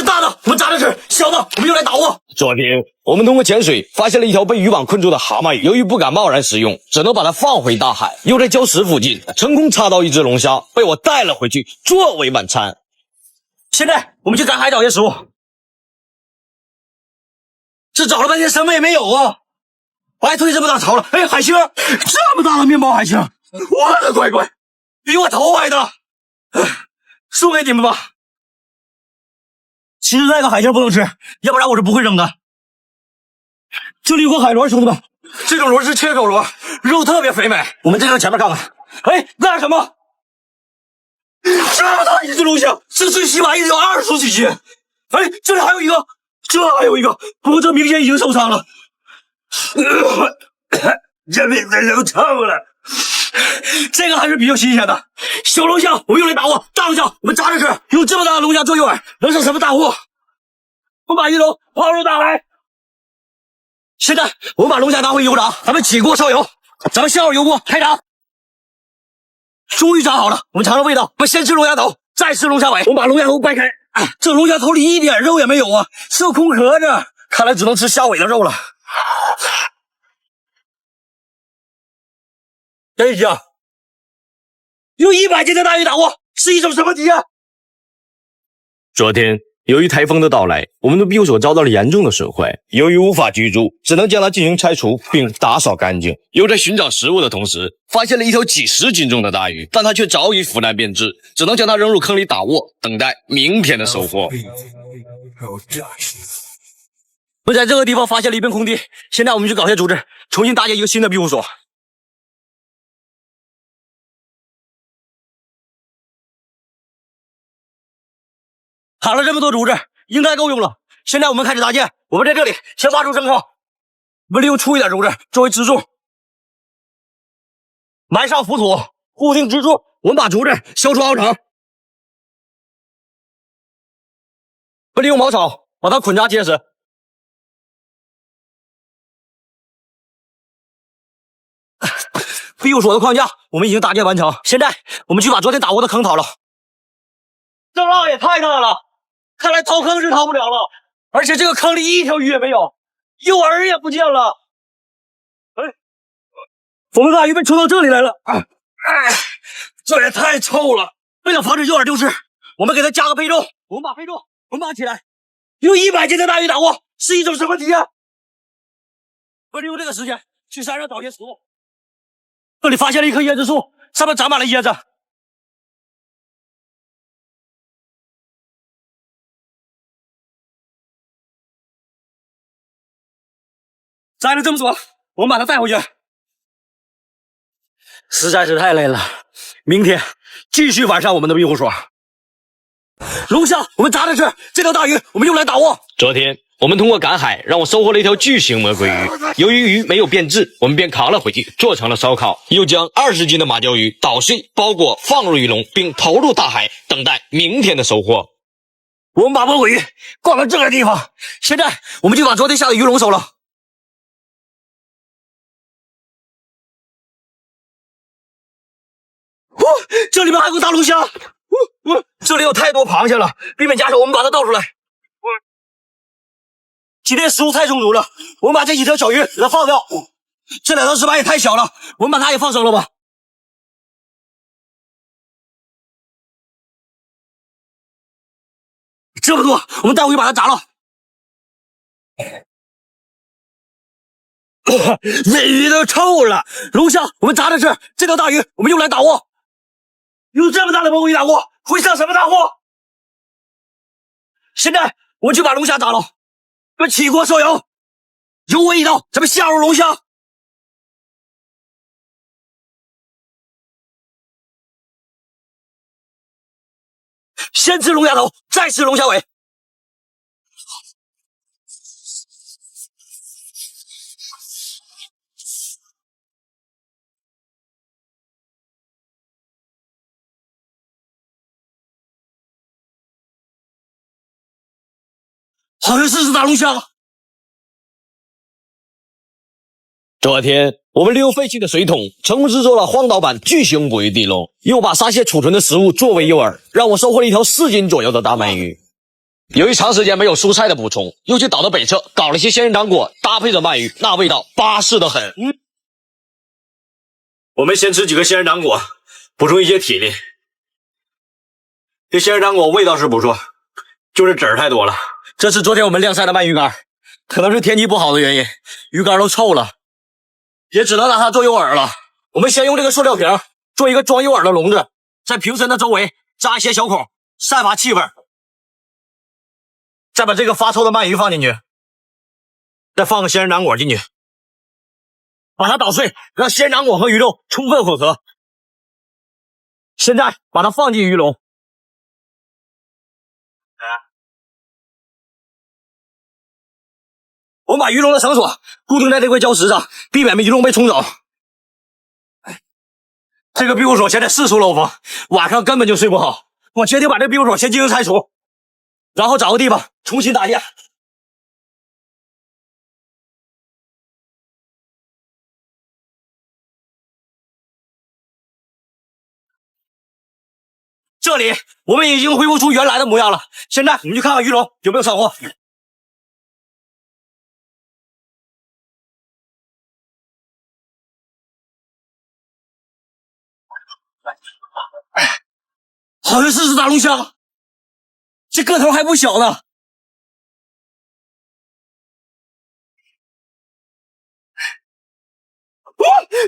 大的我们扎着吃，小的我们用来打窝。昨天我们通过潜水发现了一条被渔网困住的蛤蟆鱼，由于不敢贸然食用，只能把它放回大海。又在礁石附近成功插到一只龙虾，被我带了回去作为晚餐。现在我们去赶海找些食物。这找了半天什么也没有啊！我还推这么大槽了，哎，海星，这么大的面包海星，我的乖乖，比我头还大，送给你们吧。其实那个海星不能吃，要不然我是不会扔的。这里有个海螺，兄弟们，这种螺是切口螺，肉特别肥美。我们再上前面看看，哎，那是什么？这么大一只龙虾，这最起码也得有20几斤。哎，这里还有一个，这还有一个，不过这明显已经受伤了。这鼻子都臭了。这个还是比较新鲜的。小龙虾我们用来打窝，大龙虾我们炸着吃。用这么大的龙虾做诱饵，能是什么大货？我把鱼头抛入大海。现在我们把龙虾拿回油炸，咱们起锅烧油，咱们下入油锅开炸。终于炸好了，我们尝尝味道。我们先吃龙虾头，再吃龙虾尾。我们把龙虾头掰开，这龙虾头里一点肉也没有啊，是个空壳子，看来只能吃虾尾的肉了。真香！用100斤的大鱼打窝是一种什么体验？昨天由于台风的到来，我们的庇护所遭到了严重的损坏，由于无法居住，只能将它进行拆除并打扫干净。又在寻找食物的同时，发现了一条几10斤重的大鱼，但它却早已腐烂变质，只能将它扔入坑里打窝，等待明天的收获。我在这个地方发现了一片空地，现在我们去搞些组织，重新搭建一个新的庇护所。喊了这么多组织，应该够用了。现在我们开始搭建。我们在这里先挖出深坑，我们利用粗一点组织作为支柱，埋上浮土，固定支柱。我们把竹子削出凹槽，我们利用茅草把它捆扎结实。庇护所的框架我们已经搭建完成，现在我们去把昨天打窝的坑掏了。这浪也太大了，看来掏坑是掏不了了，而且这个坑里一条鱼也没有，诱饵也不见了。哎，我们把鱼被冲到这里来了。这也太臭了！为了防止诱饵丢失，我们给它加个配重。我们把配重捆绑起来，用100斤的大鱼打窝是一种什么体验？我利用这个时间去山上找些食物。这里发现了一棵椰子树，上面长满了椰子。摘了这么多，我们把它带回去。实在是太累了，明天继续完善我们的庇护所。龙虾我们炸着吃，这条大鱼我们用来打窝。昨天我们通过赶海，让我收获了一条巨型魔鬼鱼。由于鱼没有变质，我们便扛了回去，做成了烧烤。又将20斤的马鲛鱼捣碎、包裹，放入鱼笼，并投入大海，等待明天的收获。我们把魔鬼鱼挂到这个地方，现在我们就把昨天下的鱼笼收了。这里面还有个大龙虾，这里有太多螃蟹了，避免夹手，我们把它倒出来。今天食物太充足了，我们把这几条小鱼给它放掉。这2条石斑也太小了，我们把它也放生了吧。这么多，我们带回去把它炸了。这鱼都臭了。龙虾我们炸着吃，这条大鱼我们用来打窝。用这么大的魔鬼鱼打窝，会上什么大货？现在我们去把龙虾炸了，我们起锅烧油，油温一到，咱们下入龙虾。先吃龙虾头，再吃龙虾尾。好像是只大龙虾。昨天我们利用废弃的水桶，成功制作了荒岛版巨型捕鱼地笼，又把沙蟹储存的食物作为诱饵，让我收获了一条4斤左右的大鳗鱼。由于长时间没有蔬菜的补充，又去岛的北侧搞了些仙人掌果，搭配着鳗鱼，那味道巴适的很。我们先吃几个仙人掌果，补充一些体力。这仙人掌果味道是不错，就是籽儿太多了。这是昨天我们晾晒的鳗鱼干，可能是天气不好的原因，鱼干都臭了，也只能拿它做诱饵了。我们先用这个塑料瓶做一个装诱饵的笼子，在瓶身的周围扎一些小孔，散发气味。再把这个发臭的鳗鱼放进去，再放个仙人掌果进去，把它捣碎，让仙人掌果和鱼肉充分混合。现在把它放进鱼笼。我们把鱼笼的绳索固定在这块礁石上，避免鱼笼被冲走。这个庇护所现在四处漏风，晚上根本就睡不好。我决定把这庇护所先进行拆除，然后找个地方重新搭建。这里我们已经恢复出原来的模样了。现在我们去看看鱼笼有没有伤货。好像是只大龙虾，这个头还不小呢。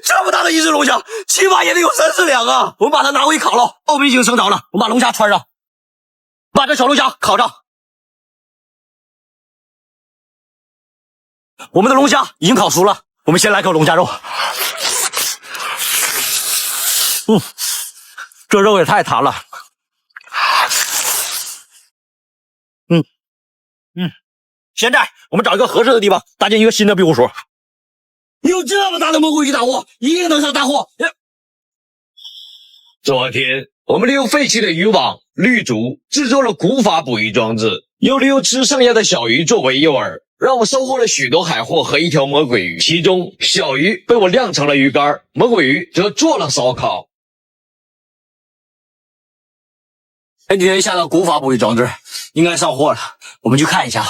这么大的一只龙虾，起码也得有3-4两啊！我们把它拿回去烤了。我们已经生着了，我们把龙虾穿上，把这小龙虾烤上。我们的龙虾已经烤熟了，我们先来口龙虾肉。这肉也太弹了。现在我们找一个合适的地方搭建一个新的庇护所。有这么大的魔鬼鱼大货，一定能上大货。昨天我们利用废弃的渔网、绿竹制作了古法捕鱼装置，又利用吃剩下的小鱼作为诱饵，让我收获了许多海货和一条魔鬼鱼。其中小鱼被我晾成了鱼干，魔鬼鱼则做了烧烤。前几天下的古法捕鱼装置应该上货了，我们去看一下。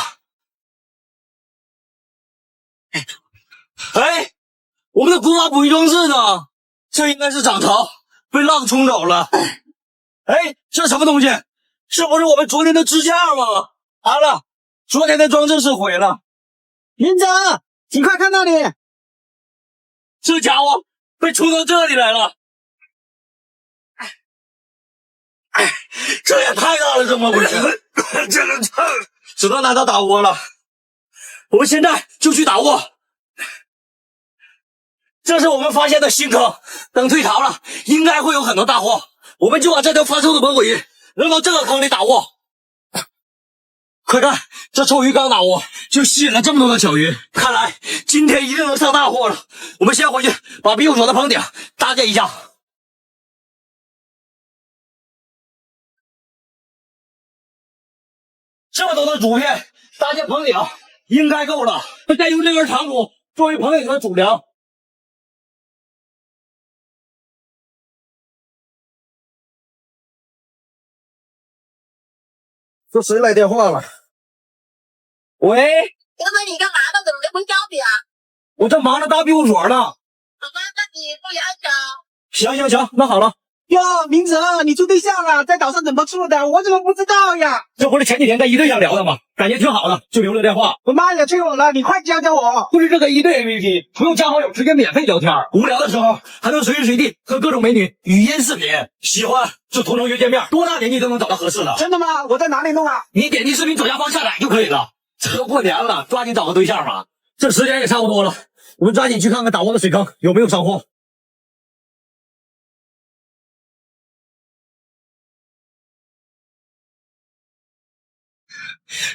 哎，我们的古法捕鱼装置呢？这应该是涨潮被浪冲走了。哎，这什么东西？这不是我们昨天的支架吗？完了，昨天的装置是毁了。连长，请快看那里！这家伙被冲到这里来了。这也太大了，这么回事？这个只能拿它打窝了。我们现在就去打窝。这是我们发现的新坑，等退潮了，应该会有很多大货。我们就把这条发臭的魔鬼鱼扔到这个坑里打窝。快看，这臭鱼刚打窝就吸引了这么多的小鱼，看来今天一定能上大货了。我们先回去把庇护所的棚顶搭建一下。这么多的竹片搭建棚顶应该够了，再用这根长竹作为棚顶的主梁。这谁来电话了？喂，哥哥，你干嘛呢？怎么没回家里啊？我正忙着搭庇护所呢。好吧，那你注意安全。行，那好了。哟，明哲，你处对象了，在岛上怎么处的？我怎么不知道呀？这不是前几天跟一队上聊的吗？感觉挺好的，就留了电话。我妈也催我了，你快教教我。不是这个一队 APP，不用加好友，直接免费聊天，无聊的时候还能随时随地和各种美女语音视频。喜欢就同城约见面，多大年纪都能找到合适的。真的吗？我在哪里弄啊？你点击视频左下方下载就可以了。这都过年了，抓紧找个对象吧。这时间也差不多了，我们抓紧去看看打窝的水坑有没有上货。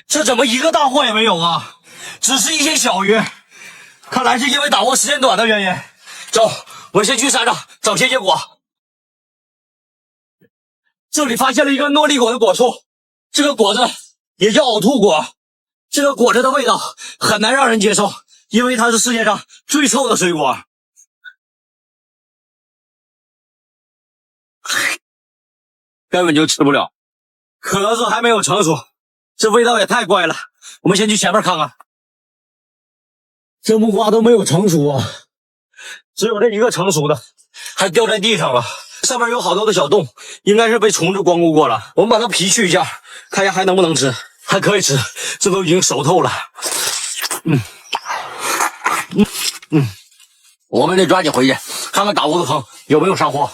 这怎么一个大货也没有啊？只是一些小鱼，看来是因为打窝时间短的原因。走，我先去山上找些野果。这里发现了一个诺丽果的果树，这个果子也叫呕吐果。这个果子的味道很难让人接受，因为它是世界上最臭的水果。根本就吃不了，可能是还没有成熟。这味道也太怪了。我们先去前面看看。这木瓜都没有成熟啊，只有这一个成熟的，还掉在地上了。上面有好多的小洞，应该是被虫子光顾过了。我们把它皮去一下，看一下还能不能吃。还可以吃，这都已经熟透了。我们得抓紧回去，看看打窝子坑有没有上货。